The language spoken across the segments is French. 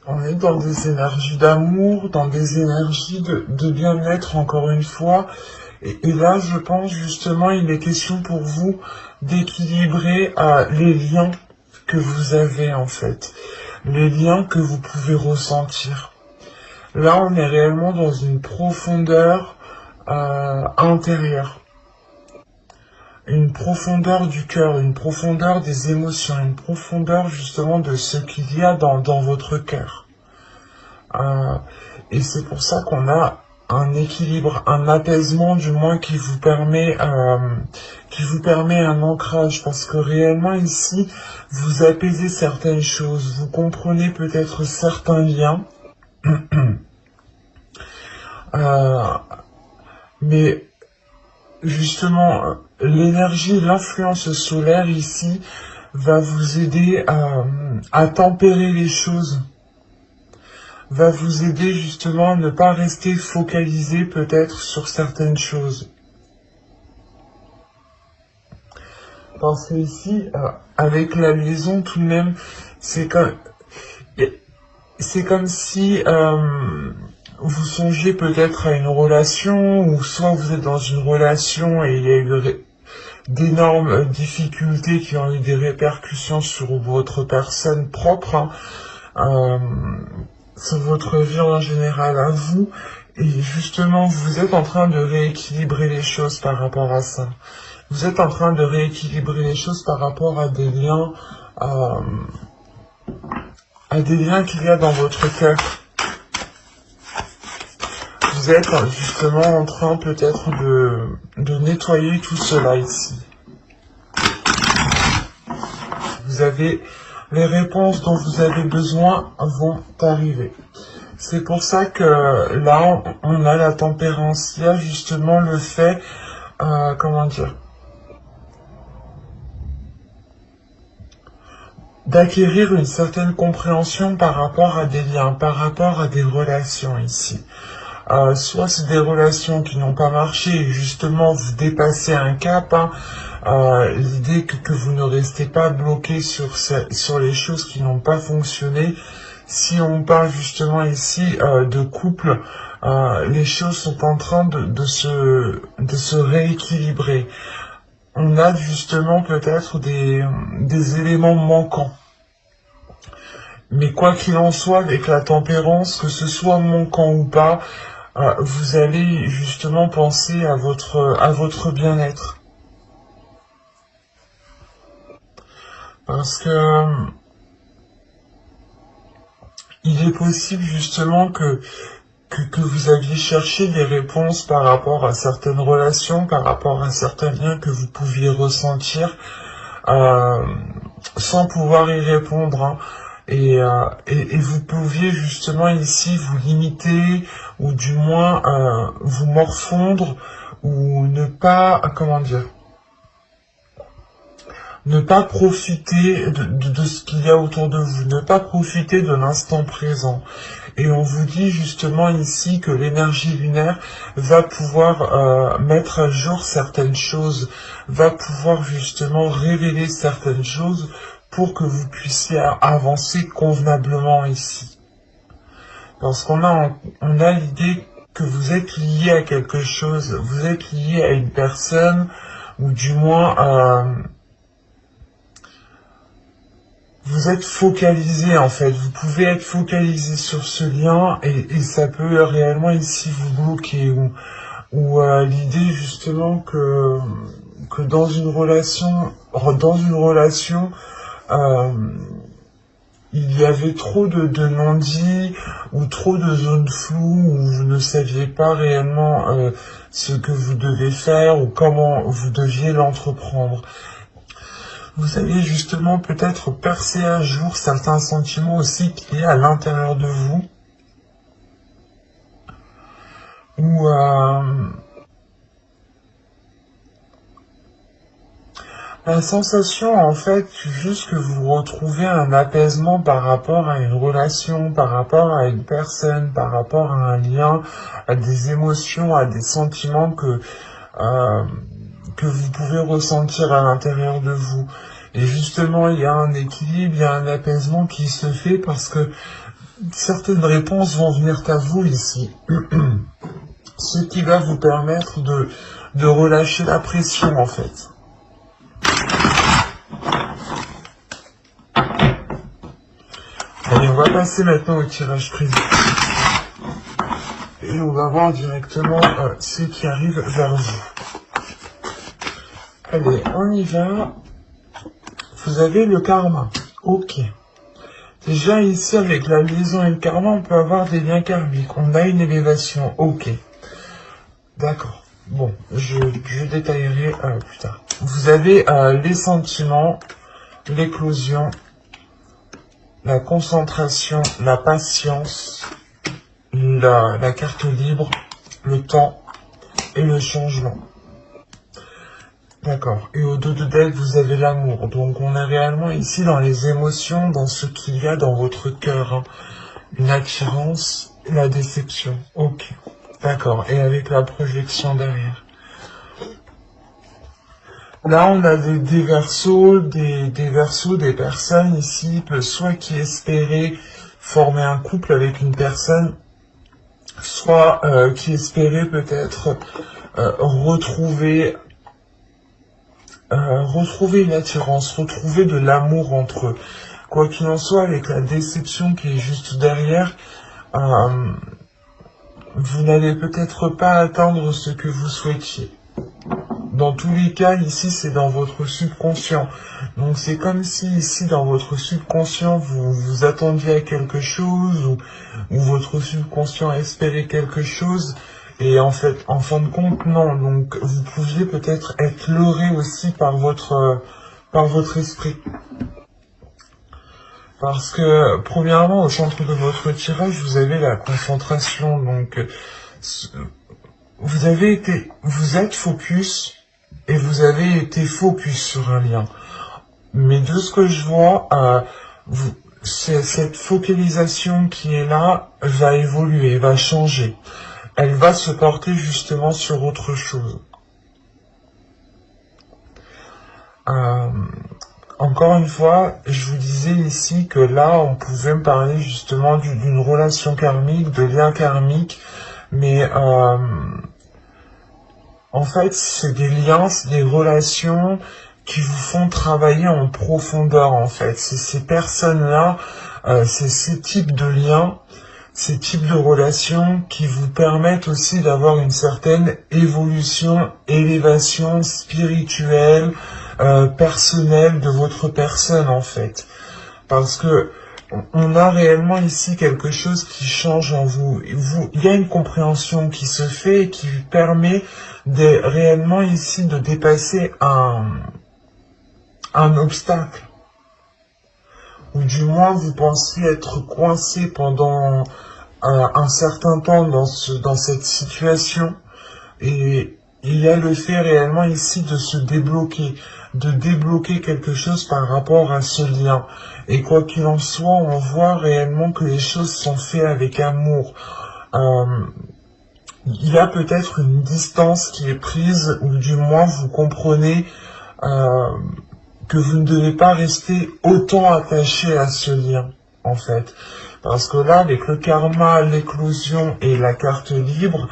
On est dans des énergies d'amour, dans des énergies de bien-être encore une fois. Et là, je pense justement, il est question pour vous d'équilibrer les liens que vous avez en fait, les liens que vous pouvez ressentir. Là, on est réellement dans une profondeur intérieure, une profondeur du cœur, une profondeur des émotions, une profondeur justement de ce qu'il y a dans votre cœur. Euh, et c'est pour ça qu'on a un équilibre, un apaisement du moins qui vous permet un ancrage, parce que réellement ici, vous apaisez certaines choses, vous comprenez peut-être certains liens, euh, mais justement, l'énergie, l'influence solaire ici va vous aider à tempérer les choses, va vous aider justement à ne pas rester focalisé peut-être sur certaines choses. Parce que ici, avec la liaison tout de même, c'est comme, c'est comme si vous songiez peut-être à une relation, ou soit vous êtes dans une relation et il y a eu d'énormes difficultés qui ont eu des répercussions sur votre personne propre, hein, sur votre vie en général à vous, et justement vous êtes en train de rééquilibrer les choses par rapport à ça. Vous êtes en train de rééquilibrer les choses par rapport euh, à des liens qu'il y a dans votre cœur. Vous êtes justement en train peut-être de nettoyer tout cela ici. Vous avez les réponses dont vous avez besoin vont arriver. C'est pour ça que là, on a la tempérance. Il y a justement le fait, comment dire, d'acquérir une certaine compréhension par rapport à des liens, par rapport à des relations ici. Soit c'est des relations qui n'ont pas marché et justement vous dépassez un cap, hein, l'idée que vous ne restez pas bloqué sur les choses qui n'ont pas fonctionné. Si on parle justement ici de couple, les choses sont en train de se rééquilibrer. On a justement peut-être des éléments manquants. Mais quoi qu'il en soit, avec la tempérance, que ce soit manquant ou pas, vous allez justement penser à votre bien-être. Parce que il est possible justement que vous aviez cherché des réponses par rapport à certaines relations, par rapport à certains liens que vous pouviez ressentir, euh, sans pouvoir y répondre, hein. Et vous pouviez justement ici vous limiter, ou du moins vous morfondre, ou ne pas, comment dire, ne pas profiter de ce qu'il y a autour de vous, ne pas profiter de l'instant présent. Et on vous dit justement ici que l'énergie lunaire va pouvoir mettre à jour certaines choses, va pouvoir justement révéler certaines choses pour que vous puissiez avancer convenablement ici. Parce on a l'idée que vous êtes lié à quelque chose, vous êtes lié à une personne, ou du moins vous êtes focalisé en fait, vous pouvez être focalisé sur ce lien et ça peut réellement ici vous bloquer, ou l'idée justement que dans une relation euh, il y avait trop de non-dits, ou trop de zones floues où vous ne saviez pas réellement ce que vous devez faire ou comment vous deviez l'entreprendre. Vous allez justement peut-être percer à jour certains sentiments aussi qu'il y a à l'intérieur de vous, ou la sensation en fait juste que vous retrouvez un apaisement par rapport à une relation, par rapport à une personne, par rapport à un lien, à des émotions, à des sentiments que vous pouvez ressentir à l'intérieur de vous. Et justement, il y a un équilibre, il y a un apaisement qui se fait parce que certaines réponses vont venir à vous ici. Ce qui va vous permettre de relâcher la pression, en fait. Allez, on va passer maintenant au tirage privé. Et on va voir directement ce qui arrive vers vous. Allez, on y va. Vous avez le karma. Ok. Déjà ici, avec la liaison et le karma, on peut avoir des liens karmiques. On a une élévation. Ok. D'accord. Bon, je détaillerai plus tard. Vous avez les sentiments, l'éclosion, la concentration, la patience, la carte libre, le temps et le changement. D'accord. Et au dos de deck, vous avez l'amour. Donc on est réellement ici dans les émotions, dans ce qu'il y a dans votre cœur. Hein. Une attirance, la déception. Ok. D'accord. Et avec la projection derrière. Là, on a des versos, des personnes ici, soit qui espéraient former un couple avec une personne, soit qui espéraient peut-être retrouver une attirance, retrouver de l'amour entre eux. Quoi qu'il en soit, avec la déception qui est juste derrière, vous n'allez peut-être pas atteindre ce que vous souhaitiez. Dans tous les cas, ici, c'est dans votre subconscient. Donc, c'est comme si, ici, dans votre subconscient, vous vous attendiez à quelque chose, ou votre subconscient espérait quelque chose, et en fait, en fin de compte, non. Donc, vous pouviez peut-être être leurré aussi par votre esprit. Parce que, premièrement, au centre de votre tirage, vous avez la concentration. Donc, vous êtes focus, et vous avez été focus sur un lien. Mais de ce que je vois, cette focalisation qui est là va évoluer, va changer. Elle va se porter justement sur autre chose. Encore une fois, je vous disais ici que là, on pouvait me parler justement d'une relation karmique, de lien karmique, mais en fait, c'est des liens, c'est des relations qui vous font travailler en profondeur, en fait. C'est ces personnes-là, c'est ces types de liens, ces types de relations qui vous permettent aussi d'avoir une certaine évolution, élévation spirituelle, personnelle de votre personne, en fait. Parce que on a réellement ici quelque chose qui change en vous. Il y a une compréhension qui se fait et qui permet réellement ici de dépasser un obstacle. Ou du moins vous pensiez être coincé pendant un certain temps dans cette situation. Et il y a le fait réellement ici de se débloquer, de débloquer quelque chose par rapport à ce lien. Et quoi qu'il en soit, on voit réellement que les choses sont faites avec amour. Il y a peut-être une distance qui est prise, ou du moins vous comprenez que vous ne devez pas rester autant attaché à ce lien, en fait. Parce que là, avec le karma, l'éclosion et la carte libre,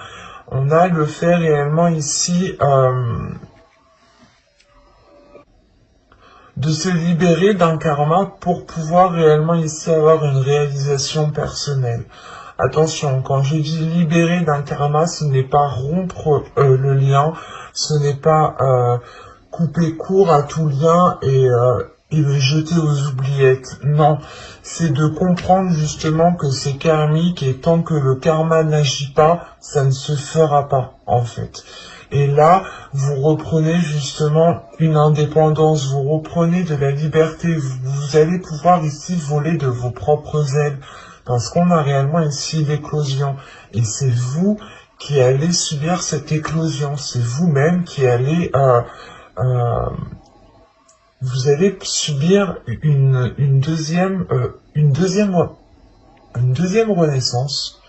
on a le fait réellement ici de se libérer d'un karma pour pouvoir réellement ici avoir une réalisation personnelle. Attention, quand je dis libérer d'un karma, ce n'est pas rompre le lien, ce n'est pas couper court à tout lien et le jeter aux oubliettes. Non, c'est de comprendre justement que c'est karmique et tant que le karma n'agit pas, ça ne se fera pas en fait. Et là, vous reprenez justement une indépendance, vous reprenez de la liberté, vous allez pouvoir ici voler de vos propres ailes, parce qu'on a réellement ici l'éclosion. Et c'est vous qui allez subir cette éclosion, c'est vous-même qui allez... vous allez subir une deuxième renaissance.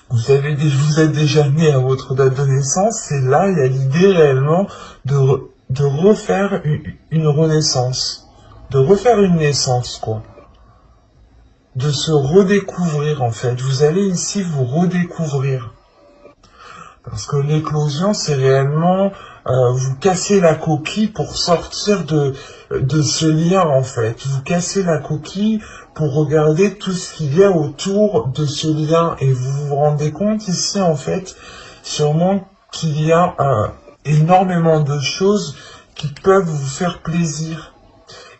Vous êtes déjà né à votre date de naissance, et là, il y a l'idée réellement de refaire une renaissance, de refaire une naissance, quoi. de se redécouvrir en fait. Vous allez ici vous redécouvrir. Parce que l'éclosion, c'est réellement vous casser la coquille pour sortir de ce lien en fait. Vous cassez la coquille pour regarder tout ce qu'il y a autour de ce lien. Et vous vous rendez compte ici en fait, sûrement qu'il y a énormément de choses qui peuvent vous faire plaisir.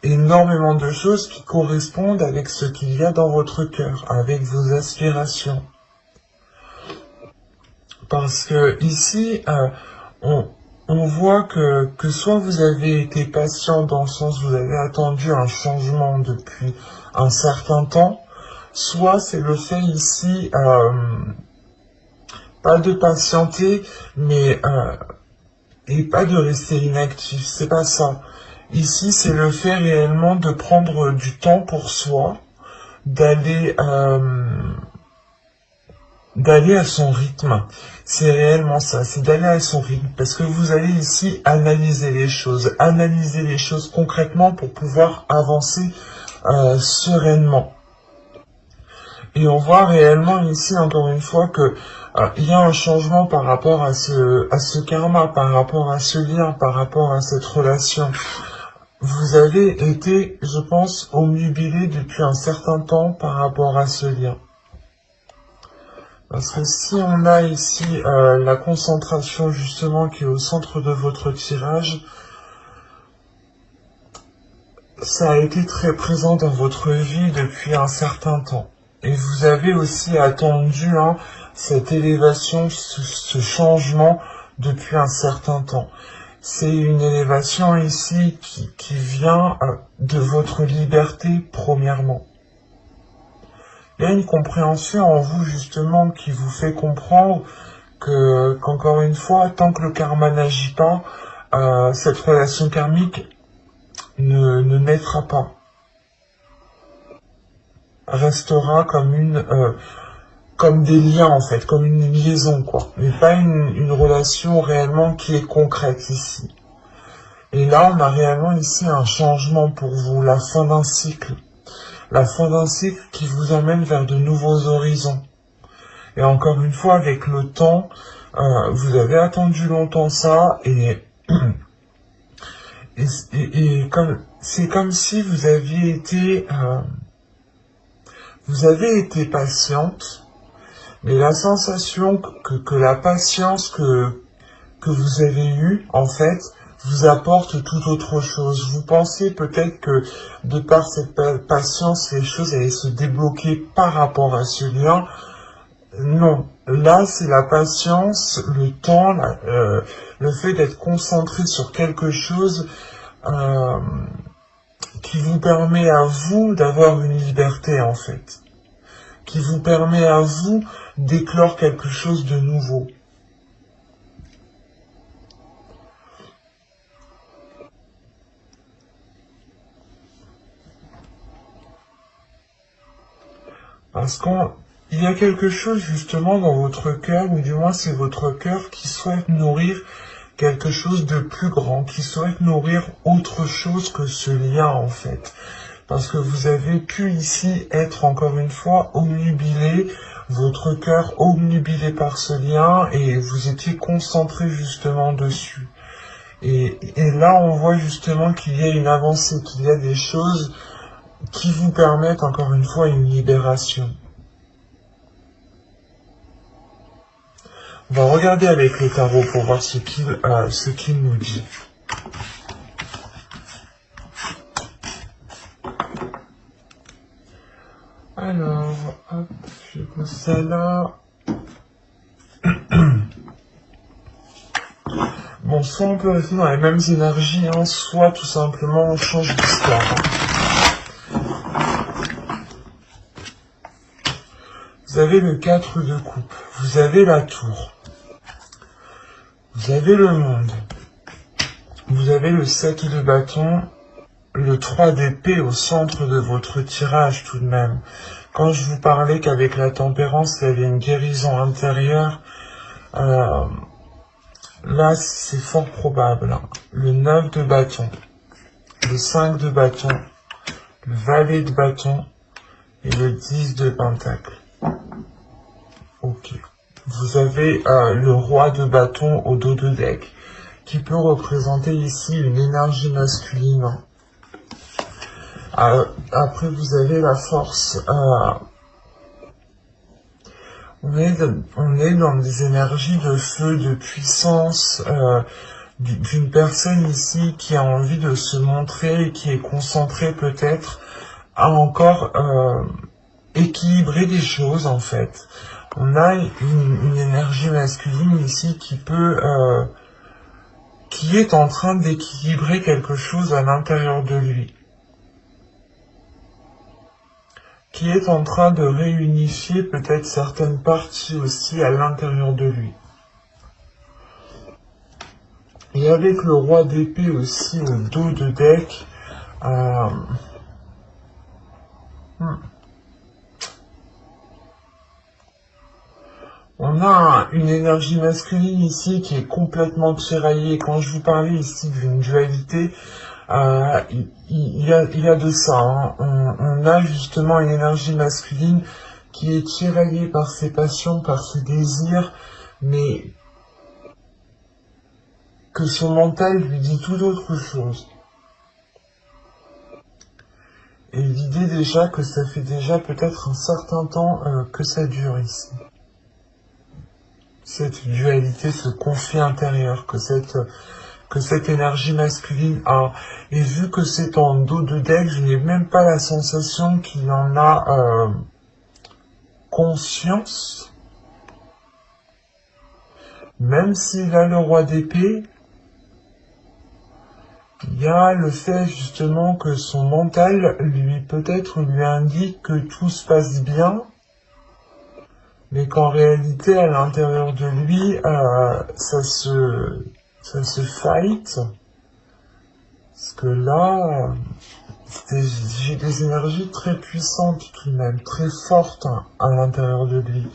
Énormément de choses qui correspondent avec ce qu'il y a dans votre cœur, avec vos aspirations. Parce que ici, on voit que soit vous avez été patient dans le sens où vous avez attendu un changement depuis un certain temps, soit c'est le fait ici, pas de patienter, mais et pas de rester inactif, c'est pas ça. Ici, c'est le fait réellement de prendre du temps pour soi, d'aller à son rythme. C'est réellement ça, c'est d'aller à son rythme. Parce que vous allez ici analyser les choses concrètement pour pouvoir avancer sereinement. Et on voit réellement ici, encore une fois, que il y a un changement par rapport à ce karma, par rapport à ce lien, par rapport à cette relation. Vous avez été, je pense, omnubilé depuis un certain temps par rapport à ce lien. Parce que si on a ici la concentration justement qui est au centre de votre tirage, ça a été très présent dans votre vie depuis un certain temps. Et vous avez aussi attendu cette élévation, ce changement depuis un certain temps. C'est une élévation ici qui vient de votre liberté premièrement. Il y a une compréhension en vous justement qui vous fait comprendre qu'encore une fois, tant que le karma n'agit pas, cette relation karmique ne naîtra pas. Restera comme des liens en fait, comme une liaison quoi, mais pas une relation réellement qui est concrète ici. Et là on a réellement ici un changement pour vous, la fin d'un cycle qui vous amène vers de nouveaux horizons. Et encore une fois avec le temps, vous avez attendu longtemps ça et c'est comme si vous aviez été patiente. Mais la sensation que la patience que vous avez eue, en fait, vous apporte tout autre chose. Vous pensez peut-être que de par cette patience, les choses allaient se débloquer par rapport à ce lien. Non, là c'est la patience, le temps, le fait d'être concentré sur quelque chose qui vous permet à vous d'avoir une liberté en fait. Qui vous permet à vous d'éclore quelque chose de nouveau. Parce qu'il y a quelque chose justement dans votre cœur, ou du moins c'est votre cœur qui souhaite nourrir quelque chose de plus grand, qui souhaite nourrir autre chose que ce lien en fait. Parce que vous avez pu ici être encore une fois omnubilé, votre cœur omnubilé par ce lien et vous étiez concentré justement dessus. Et là on voit justement qu'il y a une avancée, qu'il y a des choses qui vous permettent encore une fois une libération. On va regarder avec le tarot pour voir ce qu'il nous dit. Alors, hop, je pose ça là. Bon, soit on peut rester dans les mêmes énergies, soit tout simplement on change d'histoire. Vous avez le 4 de coupe, vous avez la tour, vous avez le monde, vous avez le 7 de bâton, le 3 d'épée au centre de votre tirage tout de même. Quand je vous parlais qu'avec la tempérance, il y avait une guérison intérieure, là c'est fort probable. Le 9 de bâton, le 5 de bâton, le valet de bâton et le 10 de Pentacle. Ok. Vous avez le roi de bâton au dos de deck, qui peut représenter ici une énergie masculine. Après, vous avez la force. On est dans des énergies de feu, de puissance, d'une personne ici qui a envie de se montrer et qui est concentrée peut-être à encore équilibrer des choses en fait. On a une énergie masculine ici qui est en train d'équilibrer quelque chose à l'intérieur de lui. Qui est en train de réunifier peut-être certaines parties aussi à l'intérieur de lui. Et avec le roi d'épée aussi au dos de deck, on a une énergie masculine ici qui est complètement tiraillée. Quand je vous parlais ici d'une dualité, il y a de ça. Hein. On a justement une énergie masculine qui est tiraillée par ses passions, par ses désirs, mais que son mental lui dit tout autre chose. Et l'idée déjà que ça fait déjà peut-être un certain temps que ça dure ici. Cette dualité, ce conflit intérieur que cette énergie masculine a. Et vu que c'est en dos de deck, je n'ai même pas la sensation qu'il en a conscience. Même s'il a le roi d'épée, il y a le fait justement que son mental peut-être lui indique que tout se passe bien, mais qu'en réalité à l'intérieur de lui ça se fight, parce que là j'ai des énergies très puissantes tout de même, très fortes à l'intérieur de lui.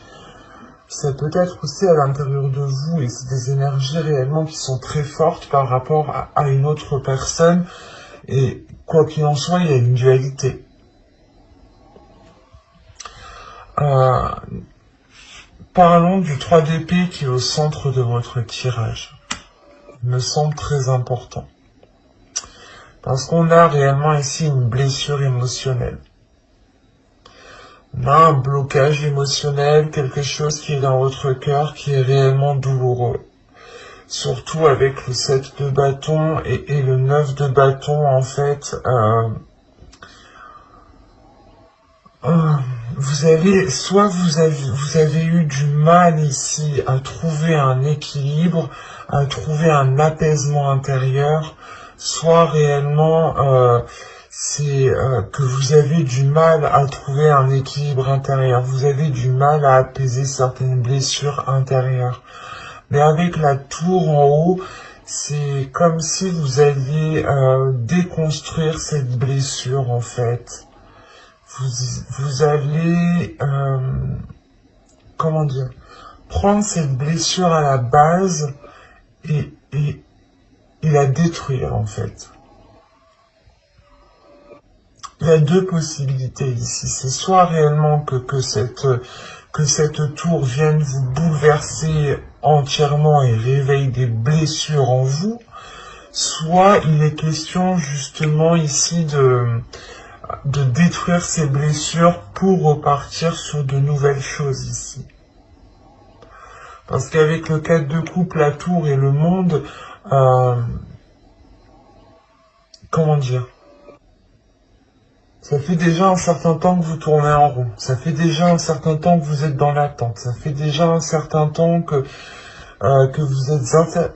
Ça peut être aussi à l'intérieur de vous, et c'est des énergies réellement qui sont très fortes par rapport à une autre personne, et quoi qu'il en soit, il y a une dualité. Parlons du 3 d'épée qui est au centre de votre tirage. Il me semble très important. Parce qu'on a réellement ici une blessure émotionnelle. On a un blocage émotionnel, quelque chose qui est dans votre cœur, qui est réellement douloureux. Surtout avec le 7 de bâton et le 9 de bâton, en fait. Vous avez eu du mal ici à trouver un équilibre, à trouver un apaisement intérieur, soit réellement c'est que vous avez du mal à trouver un équilibre intérieur, vous avez du mal à apaiser certaines blessures intérieures. Mais avec la tour en haut, c'est comme si vous alliez déconstruire cette blessure en fait. Vous allez, comment dire, prendre cette blessure à la base et la détruire en fait. Il y a deux possibilités ici. C'est soit réellement que cette tour vienne vous bouleverser entièrement et réveille des blessures en vous, soit il est question justement ici de détruire ces blessures pour repartir sur de nouvelles choses ici. Parce qu'avec le 4 de coupe, la tour et le monde, comment dire, ça fait déjà un certain temps que vous tournez en rond, ça fait déjà un certain temps que vous êtes dans l'attente, ça fait déjà un certain temps que vous êtes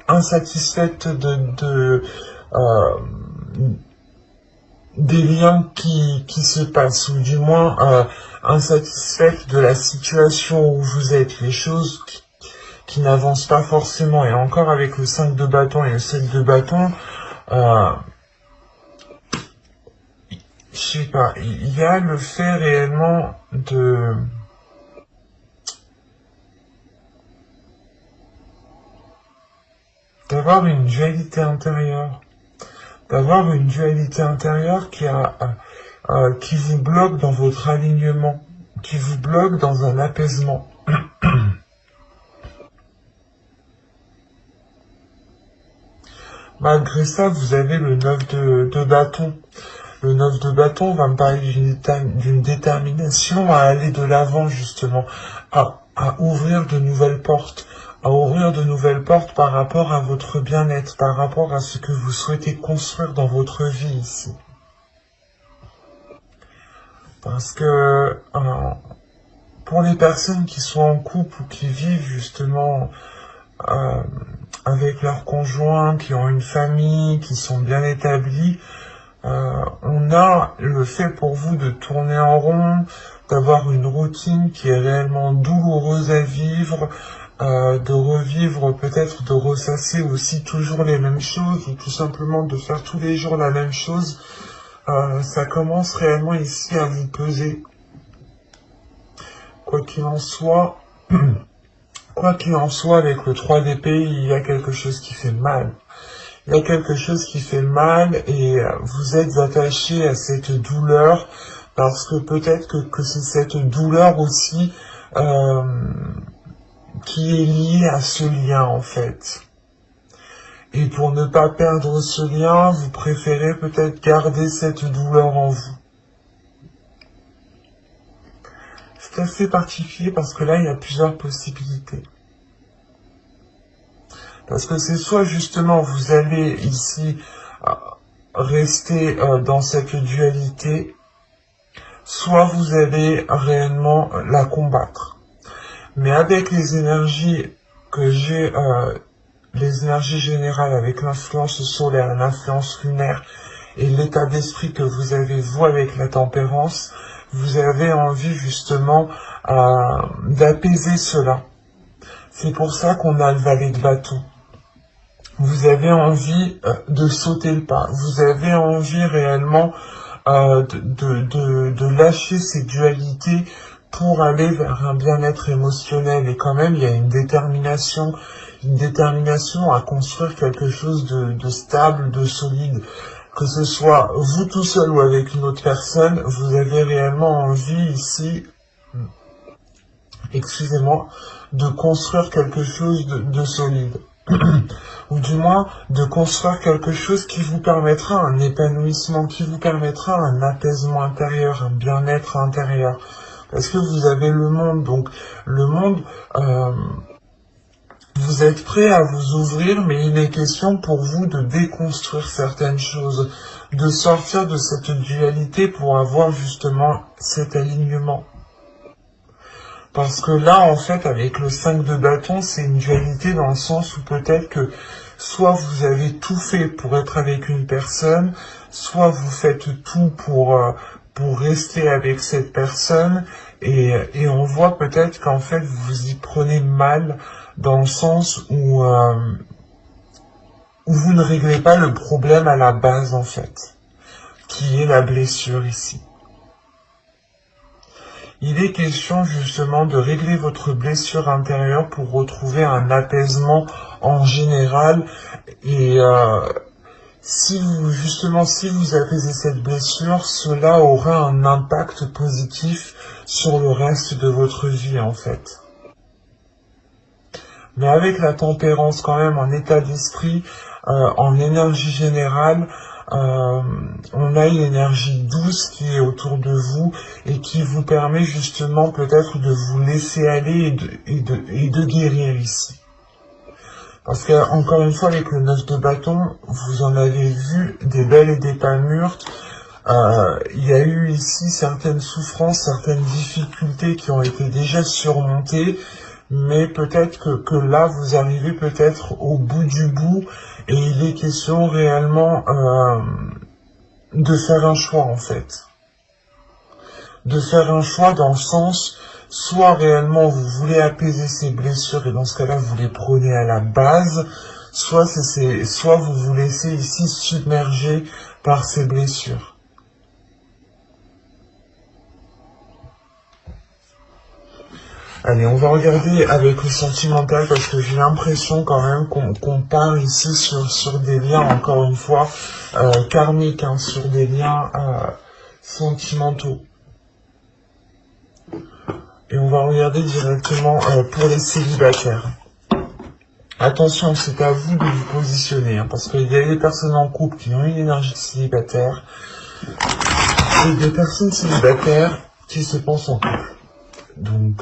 insatisfaite des liens qui se passent, ou du moins insatisfaite de la situation où vous êtes, les choses qui n'avancent pas forcément. Et encore avec le 5 de bâton et le 7 de bâton, je sais pas, il y a le fait réellement d'avoir une dualité intérieure. D'avoir une dualité intérieure qui vous bloque dans votre alignement, qui vous bloque dans un apaisement. Malgré ça, vous avez le 9 de bâton. Le 9 de bâton va me parler d'une détermination à aller de l'avant, justement, à ouvrir de nouvelles portes, par rapport à votre bien-être, par rapport à ce que vous souhaitez construire dans votre vie ici. Parce que pour les personnes qui sont en couple ou qui vivent justement avec leurs conjoints, qui ont une famille, qui sont bien établis, on a le fait pour vous de tourner en rond, d'avoir une routine qui est réellement douloureuse à vivre, de revivre, peut-être de ressasser aussi toujours les mêmes choses, ou tout simplement de faire tous les jours la même chose. Ça commence réellement ici à vous peser. Quoi qu'il en soit, avec le 3 d'épée, il y a quelque chose qui fait mal. Il y a quelque chose qui fait mal et vous êtes attaché à cette douleur parce que peut-être que c'est cette douleur aussi qui est liée à ce lien en fait. Et pour ne pas perdre ce lien, vous préférez peut-être garder cette douleur en vous. C'est assez particulier parce que là, il y a plusieurs possibilités. Parce que c'est soit justement vous allez ici rester dans cette dualité, soit vous allez réellement la combattre. Mais avec les énergies que j'ai, les énergies générales avec l'influence solaire, l'influence lunaire et l'état d'esprit que vous avez vous avec la tempérance, vous avez envie justement d'apaiser cela. C'est pour ça qu'on a le valet de bâton. Vous avez envie de sauter le pas. Vous avez envie réellement de lâcher ces dualités pour aller vers un bien-être émotionnel. Et quand même, il y a une détermination à construire quelque chose de stable, de solide. Que ce soit vous tout seul ou avec une autre personne, vous avez réellement envie ici, excusez-moi, de construire quelque chose de solide. Ou du moins de construire quelque chose qui vous permettra un épanouissement, qui vous permettra un apaisement intérieur, un bien-être intérieur. Parce que vous avez le monde, donc le monde, vous êtes prêt à vous ouvrir, mais il est question pour vous de déconstruire certaines choses, de sortir de cette dualité pour avoir justement cet alignement. Parce que là, en fait, avec le 5 de bâton, c'est une dualité dans le sens où peut-être que soit vous avez tout fait pour être avec une personne, soit vous faites tout pour rester avec cette personne, et on voit peut-être qu'en fait, vous y prenez mal, dans le sens où vous ne réglez pas le problème à la base, en fait, qui est la blessure ici. Il est question justement de régler votre blessure intérieure pour retrouver un apaisement en général. Et si vous apaisez cette blessure, cela aura un impact positif sur le reste de votre vie en fait. Mais avec la tempérance quand même en état d'esprit, en énergie générale, on a une énergie douce qui est autour de vous et qui vous permet justement peut-être de vous laisser aller et de guérir ici. Parce que encore une fois avec le 9 de bâton, vous en avez vu des belles et des pas mûres. Il y a eu ici certaines souffrances, certaines difficultés qui ont été déjà surmontées. Mais peut-être que là, vous arrivez peut-être au bout du bout et il est question réellement de faire un choix en fait. De faire un choix dans le sens, soit réellement vous voulez apaiser ces blessures et dans ce cas-là, vous les prenez à la base, soit vous vous laissez ici submerger par ces blessures. Allez, on va regarder avec le sentimental parce que j'ai l'impression quand même qu'on part ici sur des liens, encore une fois, karmiques, hein, sur des liens sentimentaux. Et on va regarder directement pour les célibataires. Attention, c'est à vous de vous positionner, hein, parce qu'il y a des personnes en couple qui ont une énergie célibataire, et des personnes célibataires qui se pensent en couple. Donc,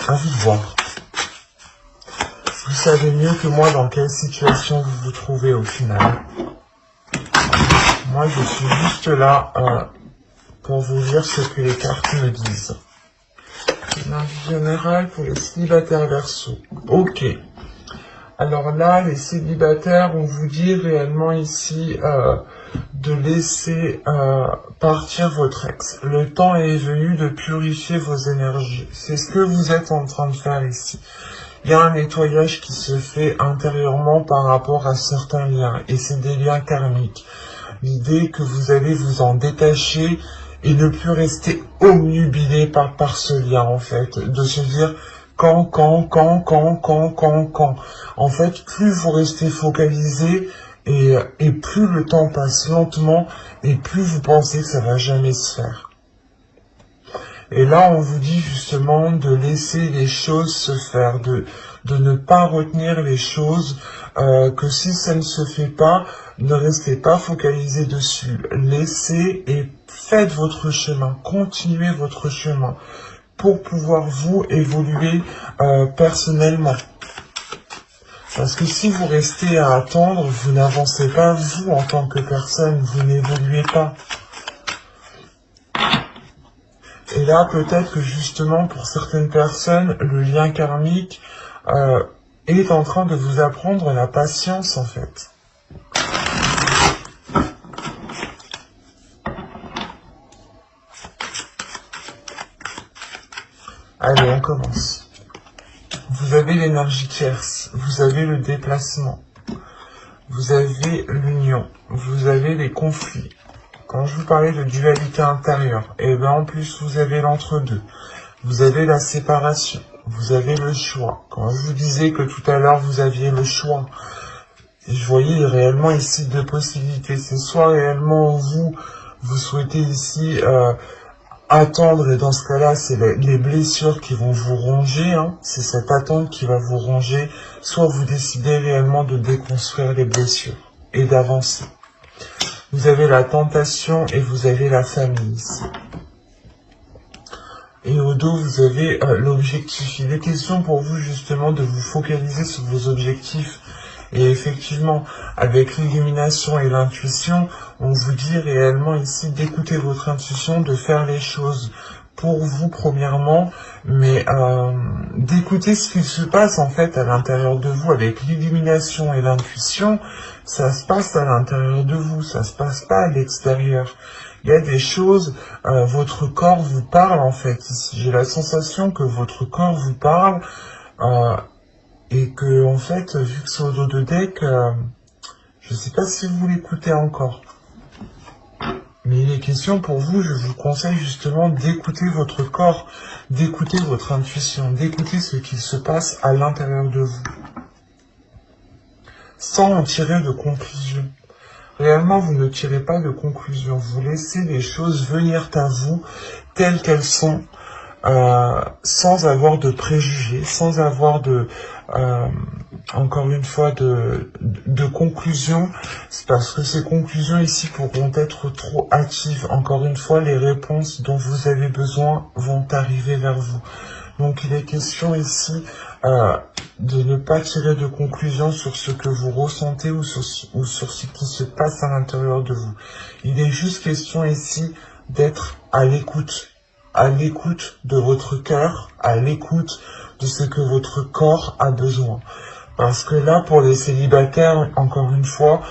à vous de voir. Vous savez mieux que moi dans quelle situation vous vous trouvez au final. Moi, je suis juste là pour vous dire ce que les cartes me disent. L'énergie générale pour les célibataires Verseau. Ok. Alors là, les célibataires, on vous dit réellement ici de laisser partir votre ex. Le temps est venu de purifier vos énergies. C'est ce que vous êtes en train de faire ici. Il y a un nettoyage qui se fait intérieurement par rapport à certains liens, et c'est des liens karmiques. L'idée que vous allez vous en détacher et ne plus rester omnubilé par ce lien, en fait. De se dire quand. En fait, plus vous restez focalisé et plus le temps passe lentement et plus vous pensez que ça va jamais se faire. Et là, on vous dit justement de laisser les choses se faire, de ne pas retenir les choses, que si ça ne se fait pas, ne restez pas focalisé dessus. Laissez et faites votre chemin, continuez votre chemin pour pouvoir vous évoluer personnellement. Parce que si vous restez à attendre, vous n'avancez pas vous en tant que personne, vous n'évoluez pas. Et là, peut-être que justement, pour certaines personnes, le lien karmique est en train de vous apprendre la patience, en fait. Allez, on commence. Vous avez l'énergie tierce, vous avez le déplacement, vous avez l'union, vous avez les conflits. Quand je vous parlais de dualité intérieure, et bien en plus vous avez l'entre-deux. Vous avez la séparation, vous avez le choix. Quand je vous disais que tout à l'heure vous aviez le choix, je voyais réellement ici deux possibilités. C'est soit réellement vous souhaitez ici attendre, et dans ce cas-là, c'est les blessures qui vont vous ronger, hein. C'est cette attente qui va vous ronger, soit vous décidez réellement de déconstruire les blessures et d'avancer. Vous avez la tentation et vous avez la famille ici. Et au dos, vous avez l'objectif. Il est question pour vous justement de vous focaliser sur vos objectifs. Et effectivement, avec l'illumination et l'intuition, on vous dit réellement ici d'écouter votre intuition, de faire les choses pour vous premièrement, mais d'écouter ce qui se passe en fait à l'intérieur de vous. Avec l'illumination et l'intuition, ça se passe à l'intérieur de vous, ça se passe pas à l'extérieur. Il y a des choses, votre corps vous parle en fait ici. J'ai la sensation que votre corps vous parle, et que, en fait, vu que c'est au dos de deck, je ne sais pas si vous l'écoutez encore. Mais il est question pour vous, je vous conseille justement d'écouter votre corps, d'écouter votre intuition, d'écouter ce qui se passe à l'intérieur de vous. Sans en tirer de conclusion. Réellement, vous ne tirez pas de conclusion. Vous laissez les choses venir à vous telles qu'elles sont. Sans avoir de préjugés, sans avoir de, encore une fois, de conclusions, c'est parce que ces conclusions ici pourront être trop hâtives. Encore une fois, les réponses dont vous avez besoin vont arriver vers vous. Donc il est question ici de ne pas tirer de conclusions sur ce que vous ressentez ou sur ce qui se passe à l'intérieur de vous. Il est juste question ici d'être à l'écoute de votre cœur, à l'écoute de ce que votre corps a besoin. Parce que là, pour les célibataires, encore une fois,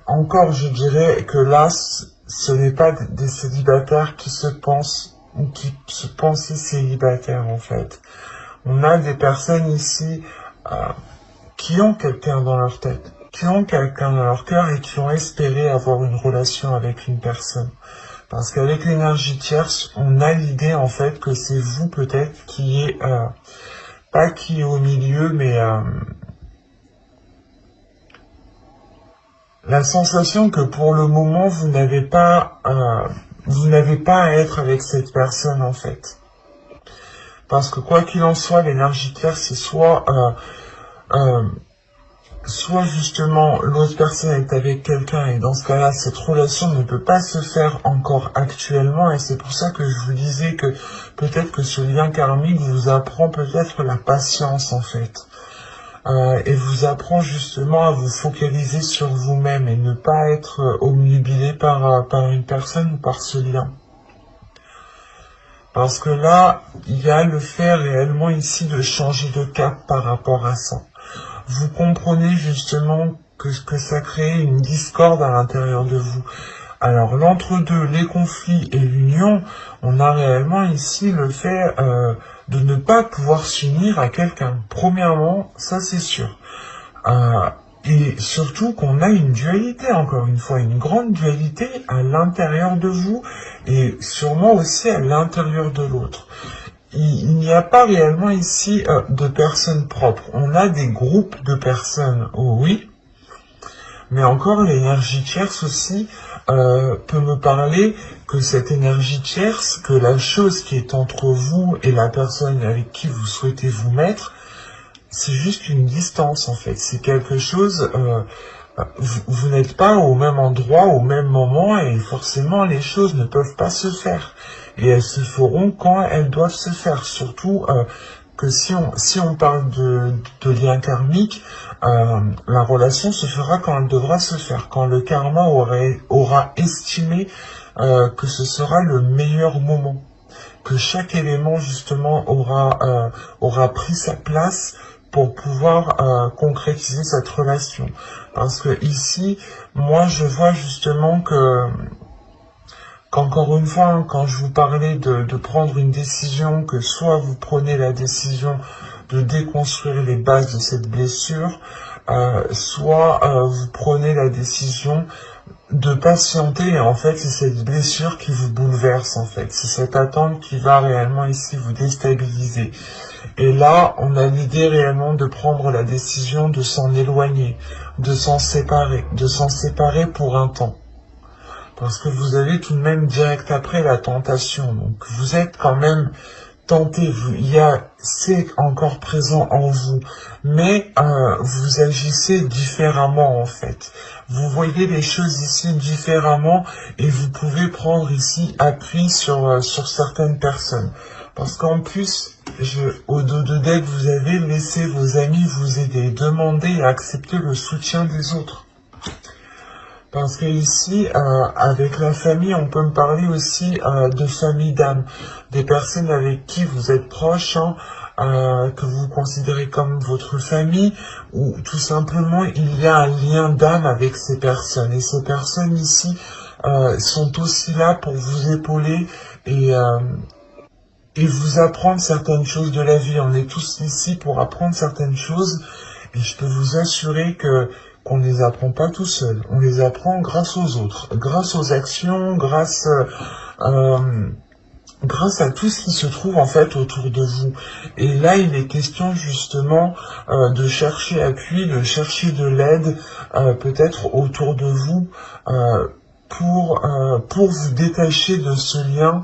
encore je dirais que là, ce n'est pas des célibataires qui se pensent ou qui se pensaient célibataires en fait. On a des personnes ici qui ont quelqu'un dans leur tête, qui ont quelqu'un dans leur cœur et qui ont espéré avoir une relation avec une personne. Parce qu'avec l'énergie tierce, on a l'idée en fait que c'est vous peut-être qui est, pas qui est au milieu, mais la sensation que pour le moment, vous n'avez pas à être avec cette personne, en fait. Parce que quoi qu'il en soit, l'énergie claire, c'est soit justement l'autre personne est avec quelqu'un et dans ce cas-là, cette relation ne peut pas se faire encore actuellement et c'est pour ça que je vous disais que peut-être que ce lien karmique vous apprend peut-être la patience en fait. Et vous apprend justement à vous focaliser sur vous-même et ne pas être obnubilé par une personne ou par ce lien. Parce que là, il y a le fait réellement ici de changer de cap par rapport à ça. Vous comprenez justement que ça crée une discorde à l'intérieur de vous. Alors l'entre-deux, les conflits et l'union, on a réellement ici le fait de ne pas pouvoir s'unir à quelqu'un. Premièrement, ça c'est sûr. Et surtout qu'on a une dualité, encore une fois, une grande dualité à l'intérieur de vous et sûrement aussi à l'intérieur de l'autre. Il n'y a pas réellement ici de personnes propres. On a des groupes de personnes, oui, mais encore l'énergie tierce aussi peut me parler que cette énergie tierce, que la chose qui est entre vous et la personne avec qui vous souhaitez vous mettre, c'est juste une distance en fait. C'est quelque chose, vous n'êtes pas au même endroit, au même moment et forcément les choses ne peuvent pas se faire. Et elles se feront quand elles doivent se faire. Surtout que si on parle de lien karmique, la relation se fera quand elle devra se faire. Quand le karma aura estimé que ce sera le meilleur moment. Que chaque élément justement aura pris sa place pour pouvoir concrétiser cette relation. Parce que ici, moi je vois justement qu'encore une fois, hein, quand je vous parlais de prendre une décision, que soit vous prenez la décision de déconstruire les bases de cette blessure, soit vous prenez la décision de patienter, et en fait c'est cette blessure qui vous bouleverse en fait, c'est cette attente qui va réellement ici vous déstabiliser. Et là, on a l'idée réellement de prendre la décision de s'en éloigner, de s'en séparer pour un temps. Parce que vous avez tout de même direct après la tentation. Donc vous êtes quand même tenté, c'est encore présent en vous. Mais vous agissez différemment en fait. Vous voyez les choses ici différemment et vous pouvez prendre ici appui sur certaines personnes. Parce qu'en plus, au dos de deck, vous avez laissé vos amis vous aider, demander et accepter le soutien des autres. Parce que ici, avec la famille, on peut me parler aussi de famille d'âme, des personnes avec qui vous êtes proches, hein, que vous considérez comme votre famille, ou tout simplement il y a un lien d'âme avec ces personnes. Et ces personnes ici sont aussi là pour vous épauler et vous apprendre certaines choses de la vie. On est tous ici pour apprendre certaines choses, et je peux vous assurer qu'on ne les apprend pas tout seul. On les apprend grâce aux autres, grâce aux actions, grâce à tout ce qui se trouve en fait autour de vous. Et là, il est question justement de chercher appui, de chercher de l'aide, peut-être autour de vous, pour vous détacher de ce lien.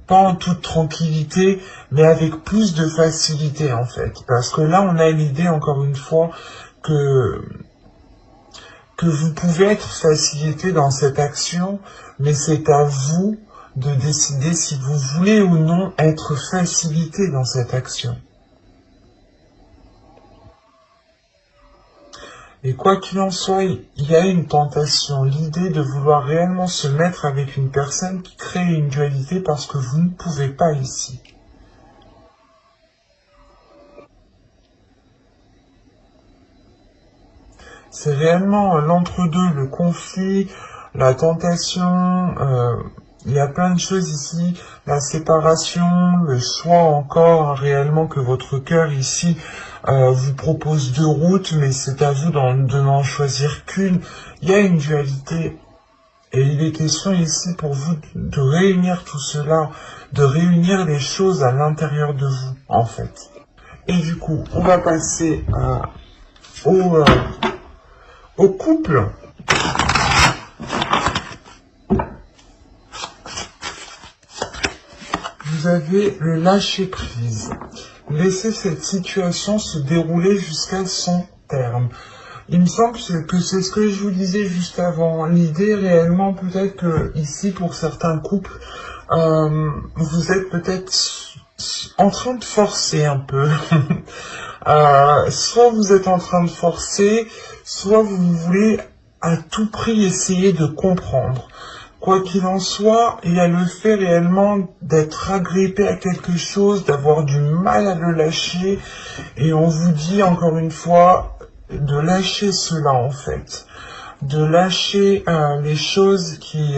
Pas en toute tranquillité, mais avec plus de facilité en fait. Parce que là, on a l'idée, encore une fois, que vous pouvez être facilité dans cette action, mais c'est à vous de décider si vous voulez ou non être facilité dans cette action. Et quoi qu'il en soit, il y a une tentation, l'idée de vouloir réellement se mettre avec une personne qui crée une dualité parce que vous ne pouvez pas ici. C'est réellement l'entre-deux, le conflit, la tentation, il y a plein de choses ici, la séparation, le choix encore, réellement que votre cœur ici vous propose deux routes, mais c'est à vous de n'en choisir qu'une. Il y a une dualité, et il est question ici pour vous de réunir tout cela, de réunir les choses à l'intérieur de vous, en fait. Et du coup, on va passer Au couple, vous avez le lâcher-prise. Laissez cette situation se dérouler jusqu'à son terme. Il me semble que c'est ce que je vous disais juste avant. L'idée réellement peut-être que ici pour certains couples, vous êtes peut-être en train de forcer un peu. Soit vous êtes en train de forcer, soit vous voulez à tout prix essayer de comprendre. Quoi qu'il en soit, il y a le fait réellement d'être agrippé à quelque chose, d'avoir du mal à le lâcher, et on vous dit encore une fois de lâcher cela en fait, de lâcher les choses qui...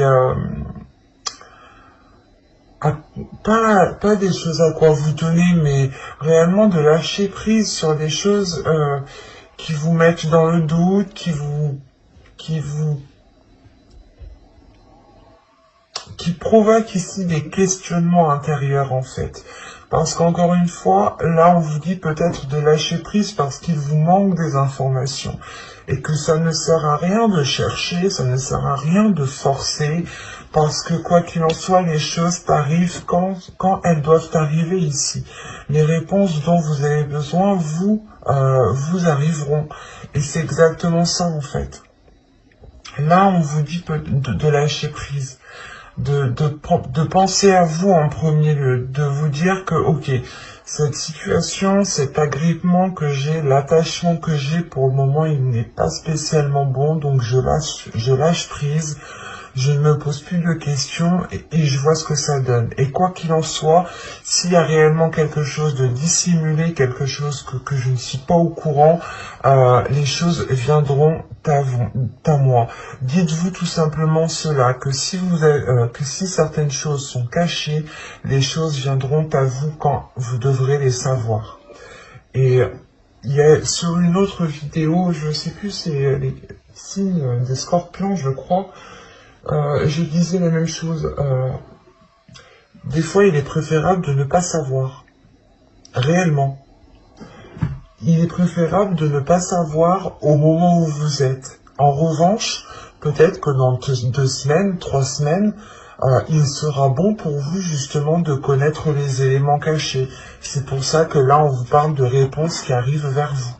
pas des choses à quoi vous tenez, mais réellement de lâcher prise sur des choses qui vous mettent dans le doute, qui provoquent ici des questionnements intérieurs en fait. Parce qu'encore une fois, là on vous dit peut-être de lâcher prise parce qu'il vous manque des informations. Et que ça ne sert à rien de chercher, ça ne sert à rien de forcer, parce que quoi qu'il en soit, les choses arrivent quand elles doivent arriver ici. Les réponses dont vous avez besoin, vous arriveront. Et c'est exactement ça en fait. Là, on vous dit de lâcher prise. De penser à vous en premier lieu, de vous dire que, ok, cette situation, cet agrippement que j'ai, l'attachement que j'ai pour le moment, il n'est pas spécialement bon, donc je lâche prise, je ne me pose plus de questions et je vois ce que ça donne. Et quoi qu'il en soit, s'il y a réellement quelque chose de dissimulé, quelque chose que je ne suis pas au courant, les choses viendront à moi. Dites-vous tout simplement cela, que si certaines choses sont cachées, les choses viendront à vous quand vous devrez les savoir. Et il y a sur une autre vidéo, je ne sais plus, c'est les signes des scorpions, je crois, je disais la même chose. Des fois, il est préférable de ne pas savoir. Réellement. Il est préférable de ne pas savoir au moment où vous êtes. En revanche, peut-être que dans 2 semaines, 3 semaines, il sera bon pour vous justement de connaître les éléments cachés. C'est pour ça que là, on vous parle de réponses qui arrivent vers vous.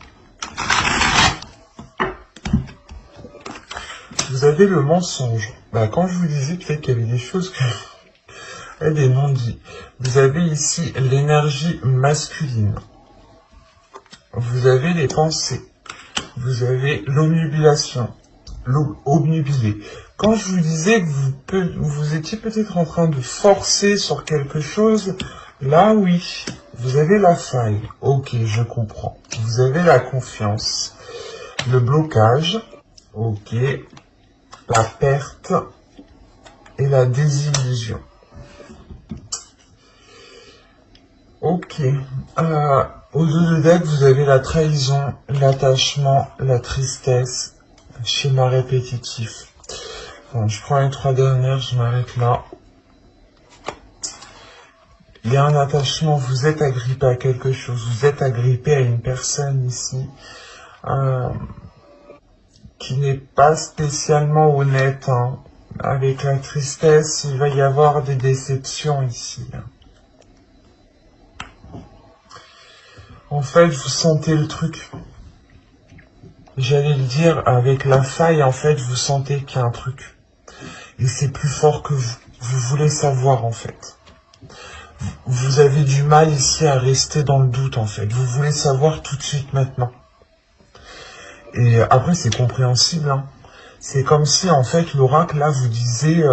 Vous avez le mensonge. Quand je vous disais peut-être qu'il y avait des choses que... des non-dits. Vous avez ici l'énergie masculine. Vous avez les pensées. Vous avez l'omnubilation. Obnubilé. Quand je vous disais que vous étiez peut-être en train de forcer sur quelque chose, là oui, vous avez la faille. Ok, je comprends. Vous avez la confiance. Le blocage. Ok. La perte et la désillusion. Ok. Au 2 de deck, vous avez la trahison, l'attachement, la tristesse, schéma répétitif. Bon, je prends les 3 dernières, je m'arrête là. Il y a un attachement, vous êtes agrippé à quelque chose, vous êtes agrippé à une personne ici, qui n'est pas spécialement honnête, hein. Avec la tristesse, il va y avoir des déceptions ici. En fait, vous sentez le truc. J'allais le dire, avec la faille, en fait, vous sentez qu'il y a un truc. Et c'est plus fort que vous. Vous voulez savoir, en fait. Vous avez du mal ici à rester dans le doute, en fait. Vous voulez savoir tout de suite, maintenant. Et après, c'est compréhensible, hein. C'est comme si, en fait, l'oracle, là, vous disait,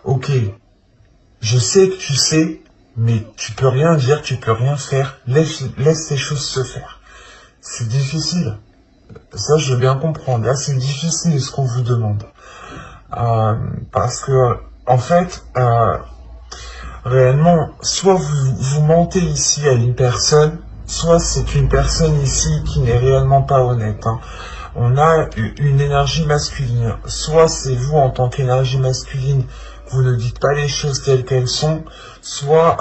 ok, je sais que tu sais, mais tu peux rien dire, tu peux rien faire. Laisse ces choses se faire. C'est difficile. Ça, je veux bien comprendre. Là, c'est difficile ce qu'on vous demande. Parce que, en fait, réellement, soit vous mentez ici à une personne, soit c'est une personne ici qui n'est réellement pas honnête, hein. On a une énergie masculine. Soit c'est vous en tant qu'énergie masculine, vous ne dites pas les choses telles qu'elles sont, soit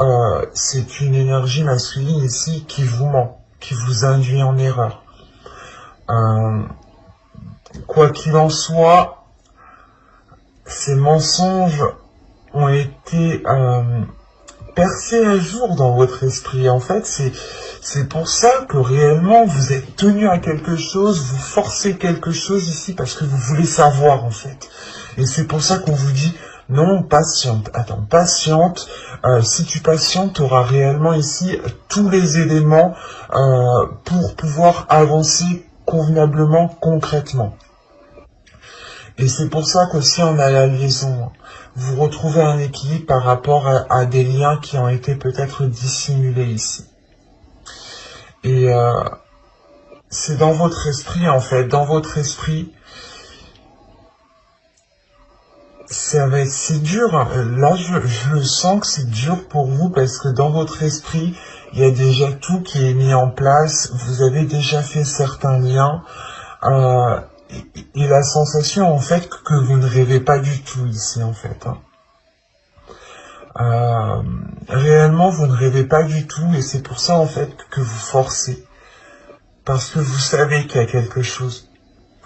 c'est une énergie masculine ici qui vous ment, qui vous induit en erreur. quoi qu'il en soit, ces mensonges ont été percés à jour dans votre esprit. En fait, c'est pour ça que réellement vous êtes tenu à quelque chose, vous forcez quelque chose ici parce que vous voulez savoir en fait. Et c'est pour ça qu'on vous dit non, patiente. Attends, patiente. Si tu patientes, tu auras réellement ici tous les éléments pour pouvoir avancer convenablement, concrètement. Et c'est pour ça qu'aussi on a la liaison. Vous retrouvez un équilibre par rapport à des liens qui ont été peut-être dissimulés ici. Et c'est dans votre esprit en fait, dans votre esprit, c'est dur. Là, je le sens que c'est dur pour vous parce que dans votre esprit, il y a déjà tout qui est mis en place. Vous avez déjà fait certains liens. Euh, et la sensation en fait que vous ne rêvez pas du tout ici en fait. Réellement, vous ne rêvez pas du tout et c'est pour ça en fait que vous forcez. Parce que vous savez qu'il y a quelque chose.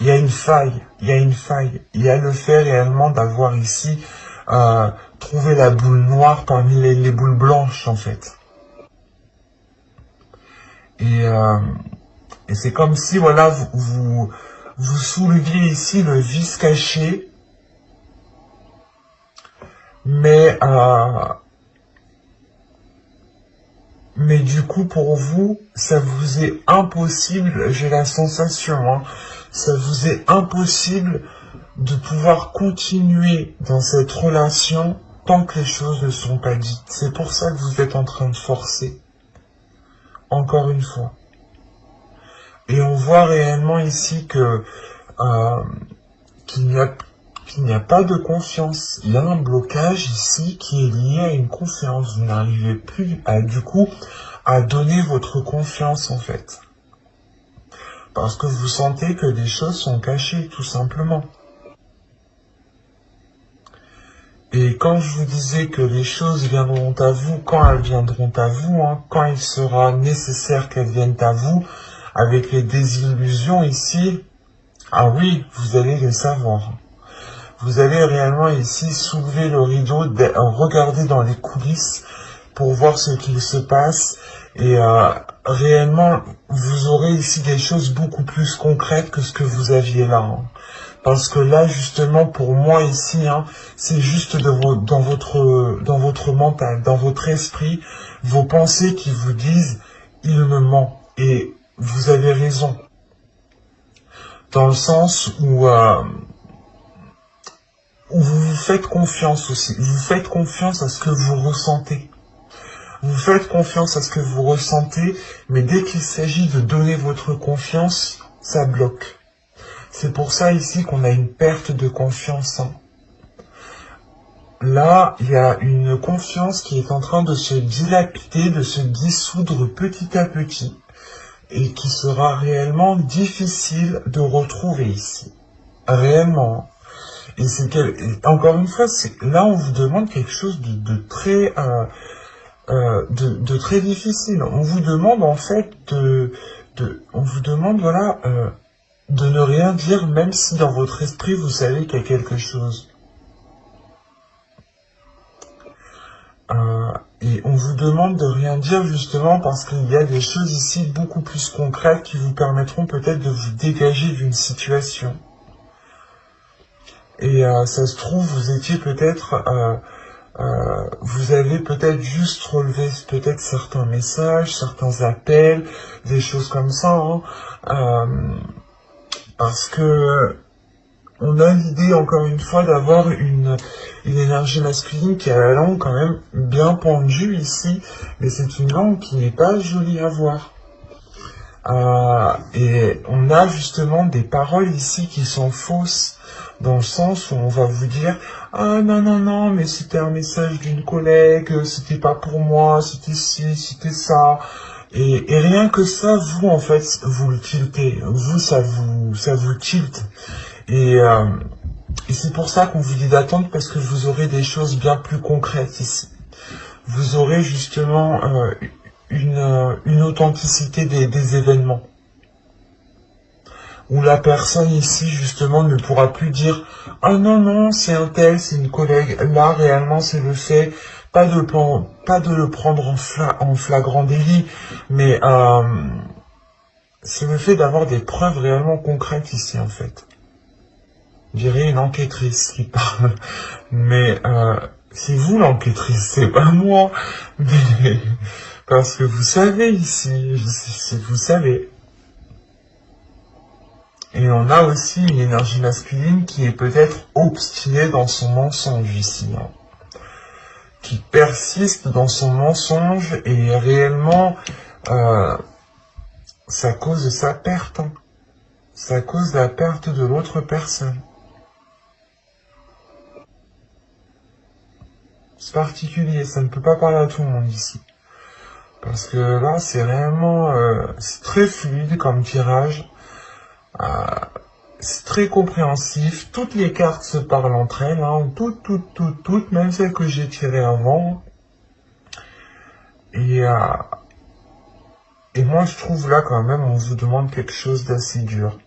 Il y a une faille, il y a une faille. Il y a le fait réellement d'avoir ici trouvé la boule noire parmi les boules blanches en fait. Et c'est comme si voilà vous souleviez ici le vice caché, mais du coup pour vous ça vous est impossible, j'ai la sensation, ça vous est impossible de pouvoir continuer dans cette relation tant que les choses ne sont pas dites. C'est pour ça que vous êtes en train de forcer. Encore une fois. Et on voit réellement ici que qu'il n'y a pas de confiance. Il y a un blocage ici qui est lié à une confiance. Vous n'arrivez plus du coup à donner votre confiance en fait. Parce que vous sentez que des choses sont cachées tout simplement. Et quand je vous disais que les choses viendront à vous, quand elles viendront à vous, quand il sera nécessaire qu'elles viennent à vous, avec les désillusions ici, ah oui, vous allez les savoir. Vous allez réellement ici soulever le rideau, regarder dans les coulisses pour voir ce qu'il se passe. Et réellement, vous aurez ici des choses beaucoup plus concrètes que ce que vous aviez là. Parce que là, justement, pour moi ici, c'est juste dans votre mental, dans votre esprit, vos pensées qui vous disent « il me ment ». Et vous avez raison. Dans le sens où vous vous faites confiance aussi. Vous faites confiance à ce que vous ressentez. Vous faites confiance à ce que vous ressentez, mais dès qu'il s'agit de donner votre confiance, ça bloque. C'est pour ça ici qu'on a une perte de confiance. Là, il y a une confiance qui est en train de se dilapider, de se dissoudre petit à petit, et qui sera réellement difficile de retrouver ici. Réellement. Et encore une fois, là on vous demande quelque chose de très très difficile. On vous demande en fait on vous demande voilà de ne rien dire, même si dans votre esprit vous savez qu'il y a quelque chose. Et on vous demande de rien dire justement parce qu'il y a des choses ici beaucoup plus concrètes qui vous permettront peut-être de vous dégager d'une situation. Et ça se trouve, vous étiez peut-être, vous avez peut-être juste relevé peut-être certains messages, certains appels, des choses comme ça, parce que on a l'idée encore une fois d'avoir une énergie masculine qui a la langue quand même bien pendue ici, mais c'est une langue qui n'est pas jolie à voir. Et on a justement des paroles ici qui sont fausses, dans le sens où on va vous dire « Ah non, non, non, mais c'était un message d'une collègue, c'était pas pour moi, c'était ci, c'était ça. » Et rien que ça, vous, en fait, vous le tiltez. Vous, ça vous tilte. Et c'est pour ça qu'on vous dit d'attendre, parce que vous aurez des choses bien plus concrètes ici. Vous aurez justement une authenticité des événements. où la personne ici, justement, ne pourra plus dire « Ah non, non, c'est un tel, c'est une collègue ». Là, réellement, c'est le fait, pas de le prendre en flagrant délit, mais c'est le fait d'avoir des preuves réellement concrètes ici, en fait. Je dirais une enquêtrice qui parle, mais c'est vous l'enquêtrice, c'est pas moi. Mais, parce que vous savez ici, vous savez. Et on a aussi une énergie masculine qui est peut-être obstinée dans son mensonge ici, hein, qui persiste dans son mensonge et réellement ça cause sa perte, hein. Ça cause la perte de l'autre personne. C'est particulier, ça ne peut pas parler à tout le monde ici. Parce que là, c'est réellement c'est très fluide comme tirage. C'est très compréhensif. Toutes les cartes se parlent entre elles. Hein. Toutes, même celles que j'ai tirées avant. Et moi, je trouve là quand même, on vous demande quelque chose d'assez dur.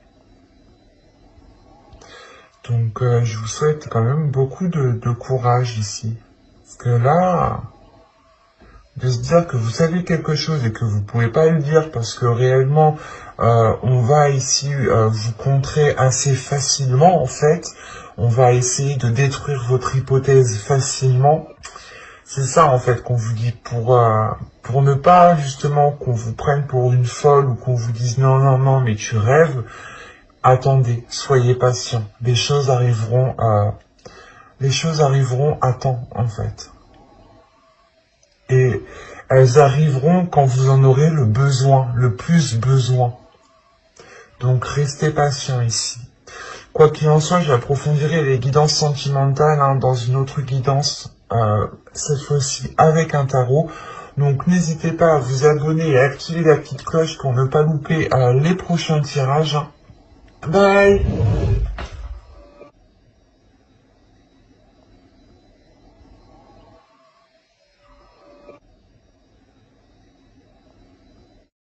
Donc, je vous souhaite quand même beaucoup de courage ici. Parce que là, de se dire que vous savez quelque chose et que vous pouvez pas le dire parce que réellement, on va ici vous contrer assez facilement, en fait. On va essayer de détruire votre hypothèse facilement. C'est ça, en fait, qu'on vous dit pour ne pas, justement, qu'on vous prenne pour une folle ou qu'on vous dise non, non, non, mais tu rêves. Attendez, soyez patient. Les choses arriveront à temps, en fait. Et elles arriveront quand vous en aurez le besoin, le plus besoin. Donc restez patient ici. Quoi qu'il en soit, j'approfondirai les guidances sentimentales dans une autre guidance, cette fois-ci avec un tarot. Donc n'hésitez pas à vous abonner et à activer la petite cloche pour ne pas louper les prochains tirages. Bye!